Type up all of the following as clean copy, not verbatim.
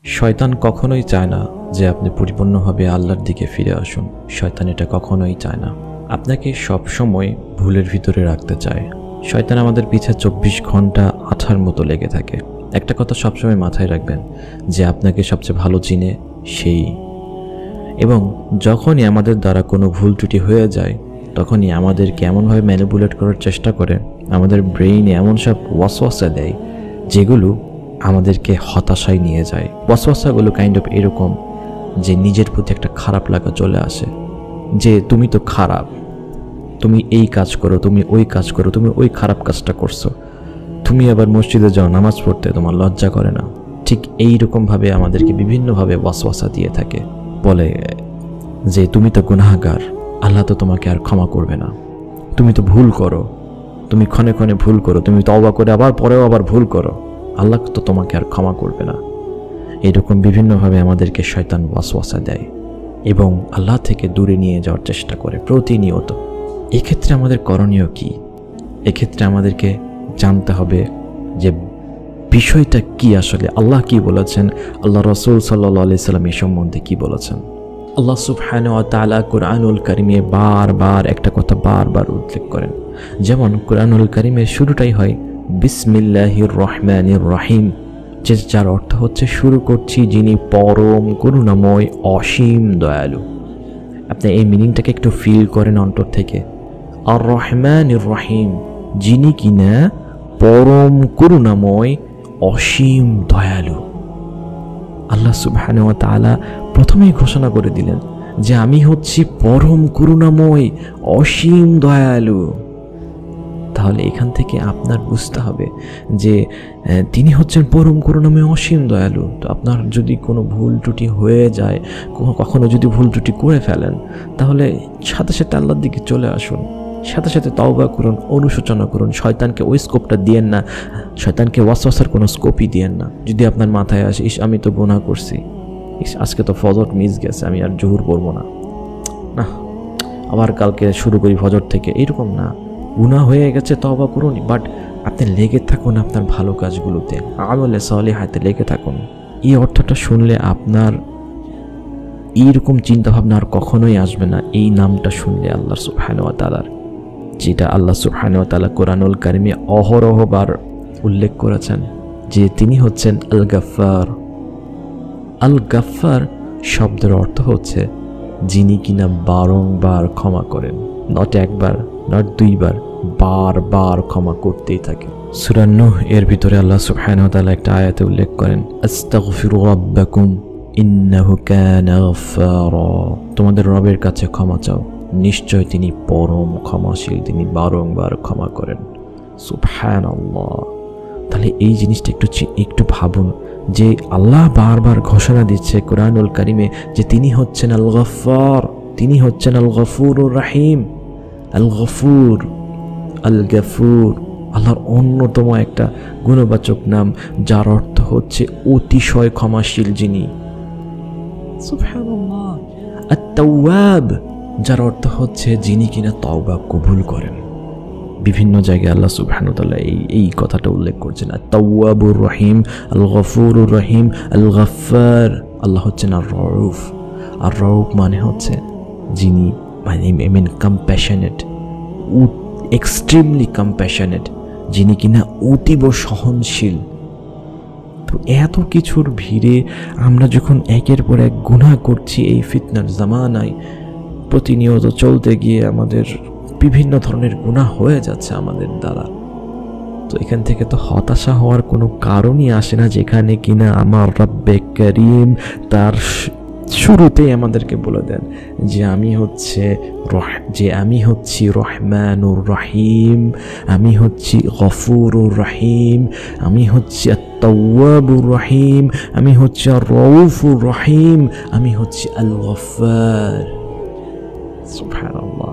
শয়তান কখনোই চায় না যে আপনি পরিপূর্ণভাবে আল্লাহর দিকে ফিরে আসুন। শয়তান এটা কখনোই চায় না। আপনাকে সব সময় ভুলের ভিতরে রাখতে চায়। শয়তান আমাদের পিছে 24 ঘন্টা আঠার মতো লেগে থাকে। একটা কথা সবসময় মাথায় রাখবেন যে আপনাকে সবচেয়ে ভালো চিনে সেই, এবং যখনই আমাদের দ্বারা কোনো ভুল ত্রুটি হয়ে যায় তখনই আমাদেরকে এমনভাবে ম্যানিপুলেট করার চেষ্টা করে, আমাদের ব্রেইনে এমন সব ওয়াসওয়াসা দেয় যেগুলো আমাদেরকে হতাশায় নিয়ে যায়। ওয়াসওয়াসাগুলো কাইন্ড অফ এরকম যে নিজের প্রতি একটা খারাপ লাগা চলে আসে যে তুমি তো খারাপ, তুমি এই কাজ করো, তুমি ওই কাজ করো, তুমি ওই খারাপ কাজটা করছো, তুমি আবার মসজিদে যাও নামাজ পড়তে, তোমার লজ্জা করে না। ঠিক এই রকমভাবে আমাদেরকে বিভিন্নভাবে ওয়াসওয়াসা দিয়ে থাকে, বলে যে তুমি তো গুনাহগার, আল্লাহ তো তোমাকে আর ক্ষমা করবে না, তুমি তো ভুল করো, তুমি ক্ষণে ক্ষণে ভুল করো, তুমি তওবা করে আবার পরেও আবার ভুল করো, আল্লাহ তো তোমাকে আর ক্ষমা করবে না। এরকম বিভিন্নভাবে আমাদেরকে শয়তান ওয়াসওয়াসা দেয় এবং আল্লাহ থেকে দূরে নিয়ে যাওয়ার চেষ্টা করে প্রতিনিয়ত। এক্ষেত্রে আমাদের করণীয় কি? এক্ষেত্রে আমাদেরকে জানতে হবে যে বিষয়টা কি, আসলে আল্লাহ কি বলেছেন, আল্লাহ রাসূল সাল্লাল্লাহু আলাইহি সাল্লাম এই সম্বন্ধে কি বলেছেন। আল্লাহ সুবহানাহু ওয়া তাআলা কুরআনুল কারীমে বারবার একটা কথা বারবার উল্লেখ করেন। যেমন কুরআনুল কারীমের শুরুটাই হয় বিসমিল্লাহির রহমানির রহিম, যার অর্থ হচ্ছে শুরু করছি যিনি পরম করুণাময় অসীম দয়ালু। আপনি এই মিনিংটাকে একটু ফিল করেন অন্তর থেকে। আর রহমানির রহিম, যিনি কিনা পরম করুণাময় অসীম দয়ালু। আল্লাহ সুবহানাহু ওয়া তাআলা প্রথমেই ঘোষণা করে দিলেন যে আমি হচ্ছি পরম করুণাময় অসীম দয়ালু। তাহলে এখান থেকে আপনার বুঝতে হবে যে তিনি হচ্ছেন পরম করুণাময় অসীম দয়ালু। তো আপনার যদি কোনো ভুল ত্রুটি হয়ে যায়, কখনো যদি ভুল ত্রুটি করে ফেলেন, তাহলে সাথে সাথে আল্লাহর দিকে চলে আসুন, সাথে সাথে তওবা করুন, অনুশোচনা করুন। শয়তানকে ওই স্কোপটা দিয়েন না, শয়তানকে ওয়াসওয়াসার কোনো স্কোপই দিয়েন না। যদি আপনার মাথায় আসে ইস আমি তো গুনাহ করছি, ইস আজকে তো ফজর মিস গেছে, আমি আর জোহর পড়বো না, না আবার কালকে শুরু করি ফজর থেকে, এরকম না। গুনাহ হয়ে গেছে, তওবা করুন, বাট আপনি লেগে থাকুন আপনার ভালো কাজগুলোতে, আমলে সালিহাতে লেগে থাকুন। এই অর্থটা শুনলে আপনার এইরকম চিন্তাভাবনা আর কখনোই আসবে না এই নামটা শুনলে আল্লাহ সুবহানাহু ওয়া তাআলার, যেটা আল্লাহ সুবহানাহু ওয়া তাআলা কোরআনুল কারীমে অহরহবার উল্লেখ করেছেন যে তিনি হচ্ছেন আল গাফফার। আল গাফফার শব্দের অর্থ হচ্ছে যিনি কিনা বারংবার ক্ষমা করেন, নট একবার, নট দুইবার, বারবার ক্ষমা করতেই থাকে। সূরা নূহ এর ভিতরে আল্লাহ সুবহানাহু ওয়া তাআলা একটা আয়াতে উল্লেখ করেন আস্তাগফিরু রাব্বাকুম ইন্নাহু কানা গাফফারা, তোমাদের রবের কাছে ক্ষমা চাও, নিশ্চয় তিনি পরম ক্ষমাশীল, তিনি বারংবার ক্ষমা করেন। সুবহানাল্লাহ। তাহলে এই জিনিসটা একটু ভাবুন যে আল্লাহ বারবার ঘোষণা দিচ্ছে কোরআনুল কারীমে যে তিনি হচ্ছেন আল গাফফার, তিনি হচ্ছেন আল গফুরুর রহিম। আল গফুর, আল গফুর আল্লাহর অন্যতম একটা গুণবাচক নাম, যার অর্থ হচ্ছে অতিশয় ক্ষমাশীল যিনি। সুবহানাল্লাহ। আত-তাওয়াব, যার অর্থ হচ্ছে যিনি কিনা তওবা কবুল করেন। বিভিন্ন জায়গায় আল্লাহ সুবহানাহু ওয়া তাআলা এই কথাটা উল্লেখ করছেন, আত-তাওয়াবুর রহিম, আল গফুরুর রহিম, আল গাফফার। আল্লাহ হচ্ছেন আর রউফ। আর রউফ মানে হচ্ছে যিনি মানে কম্প্যাশনেট, এক্সট্রিমলি কম্প্যাশনেট, যিনি কিনা অতীব সহনশীল। তো এত কিছুর ভিড়ে আমরা যখন একের পর এক গুনাহ করছি এই ফিতনার জামানায়, প্রতিনিয়ত চলতে গিয়ে আমাদের বিভিন্ন ধরনের গুনাহ হয়ে যাচ্ছে আমাদের দ্বারা, তো এখান থেকে তো হতাশা হওয়ার কোনো কারণই আসে না, যেখানে কিনা আমার রব্বে করিম তার শুরুতেই আমাদেরকে বলে দেন যে আমি হচ্ছি রহমানুর রহিম, আমি হচ্ছি গফুরুর রহিম, আমি হচ্ছি আত-তাওয়াবুর রহিম, আমি হচ্ছি আর রউফুর রহিম, আমি হচ্ছি আল গফফার। সুবহানাল্লাহ।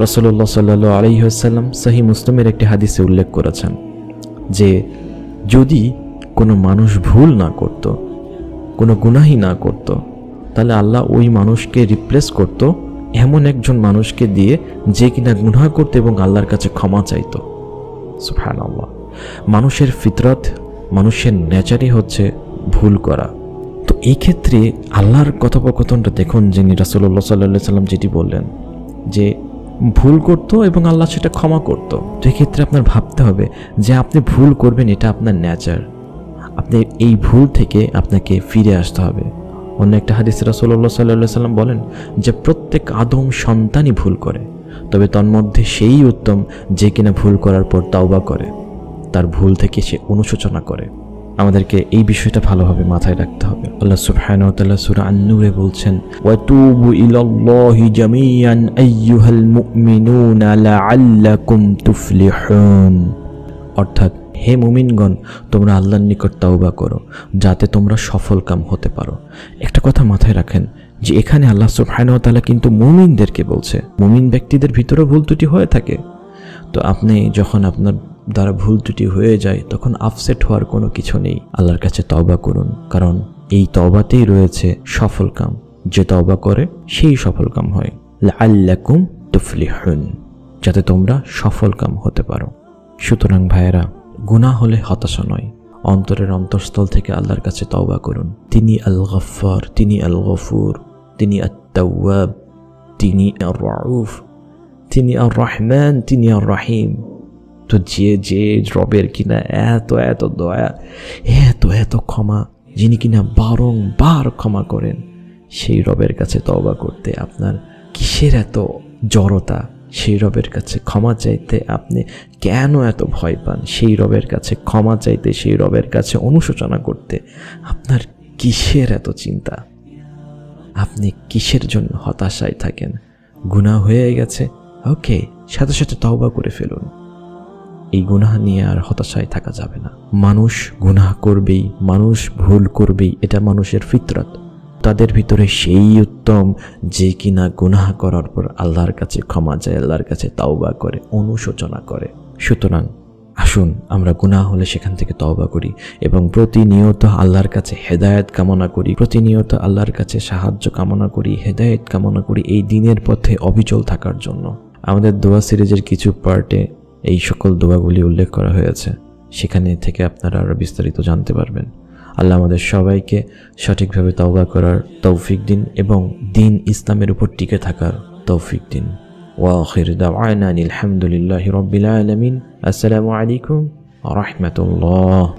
রাসূলুল্লাহ সাল্লাল্লাহু আলাইহি ওয়াসাল্লাম সহিহ মুসলিমের একটি হাদিসে উল্লেখ করেছেন যে যদি কোনো মানুষ ভুল না করত, কোনো গুনাহই না করত, তাহলে আল্লাহ ওই মানুষকে রিপ্লেস করত এমন একজন মানুষকে দিয়ে যে কিনা গুনাহ করত এবং আল্লাহর কাছে ক্ষমা চাইত। সুবহানাল্লাহ। মানুষের ফিতরত, মানুষের নেচারই হচ্ছে ভুল করা। তো এই ক্ষেত্রে আল্লাহর কথোপকথনটা দেখুন, যিনি রাসূলুল্লাহ সাল্লাল্লাহু আলাইহি সাল্লাম যেটি বললেন যে ভুল করতো এবং আল্লাহ সেটা ক্ষমা করতো। তো এক্ষেত্রে আপনার ভাবতে হবে যে আপনি ভুল করবেন, এটা আপনার নেচার। আপনি এই ভুল থেকে আপনাকে ফিরে আসতে হবে। অন্য একটা হাদিসে রাসূলুল্লাহ সাল্লাল্লাহু আলাইহি সাল্লাম বলেন যে প্রত্যেক আদম সন্তানই ভুল করে, তবে তন্মধ্যে সেই উত্তম যে কিনা ভুল করার পর তাওবা করে, তার ভুল থেকে সে অনুশোচনা করে। আমাদেরকে এই বিষয়টা ভালোভাবে মাথায় রাখতে হবে। আল্লাহ সুবহানাহু ওয়া তাআলা সূরা আন-নূরে বলছেন, ওয়াতুবু ইলাল্লাহি জামিআন আইয়ুহাল মুমিনুনা লাআল্লাকুম তুফলিহুন। অর্থাৎ হে মুমিনগণ, তোমরা আল্লাহর নিকট তাওবা করো যাতে তোমরা সফলকাম হতে পারো। একটা কথা মাথায় রাখেন যে এখানে আল্লাহ সুবহানাহু ওয়া তাআলা কিন্তু মুমিনদেরকে বলছে। মুমিন ব্যক্তিদের ভিতরে ভুল ত্রুটি হয়ে থাকে। তো আপনি যখন আপনার দ্বারা ভুল ত্রুটি হয়ে যায় তখন আপসেট হওয়ার কোনো কিছু নেই। আল্লাহর কাছে তওবা করুন, কারণ এই তওবাতেই রয়েছে সফলকাম। যে তওবা করে সেই সফলকাম হয়। লাআল্লাকুম তুফলিহুন, যাতে তোমরা সফলকাম হতে পারো। সুতরাং ভাইয়েরা, গুনাহ হলে হতাশা নয়, অন্তরের অন্তঃস্থল থেকে আল্লাহর কাছে তওবা করুন। তিনি আল গফফার, তিনি আল গফুর, তিনি আত-তাওয়াব, তিনি আর রাউফ, তিনি আর রহমান, তিনি আর রাহিম। তো যে রবের কিনা এত এত দয়া, এত এত ক্ষমা, যিনি কিনা বারংবার ক্ষমা করেন, সেই রবের কাছে তওবা করতে আপনার কিসের এত জড়তা? সেই রবের কাছে ক্ষমা চাইতে আপনি কেন এত ভয় পান? সেই রবের কাছে ক্ষমা চাইতে, সেই রবের কাছে অনুশোচনা করতে আপনার কিসের এত চিন্তা? আপনি কিসের জন্য হতাশায় থাকেন? গুনাহ হয়ে গেছে, ওকে, সাথে সাথে তওবা করে ফেলুন। এই গুনাহ নিয়ে আর হতাশায় থাকা যাবে না। মানুষ গুনাহ করবেই, মানুষ ভুল করবেই, এটা মানুষের ফিতরত। তাদের ভিতরে সেই উত্তম যে কিনা গুনাহ করার পর আল্লাহর কাছে ক্ষমা চায়, আল্লাহর কাছে তাওবা করে, অনুশোচনা করে। সুতরাং আসুন আমরা গুনাহ হলে সেখান থেকে তওবা করি এবং প্রতিনিয়ত আল্লাহর কাছে হেদায়েত কামনা করি, প্রতিনিয়ত আল্লাহর কাছে সাহায্য কামনা করি, হেদায়েত কামনা করি এই দিনের পথে অবিচল থাকার জন্য। আমাদের দোয়া সিরিজের কিছু পার্টে এই সকল দোয়াগুলি উল্লেখ করা হয়েছে, সেখানে থেকে আপনারা আরও বিস্তারিত জানতে পারবেন। আল্লাহ আমাদের সবাইকে সঠিকভাবে তওবা করার তৌফিক দিন এবং দিন ইসলামের উপর টিকে থাকার তৌফিক দিন। ওয়া আখিরু দাওয়ানা আলহামদুলিল্লাহি রাব্বিল আলামিন। আসসালামু আলাইকুম ওয়া রাহমাতুল্লাহ।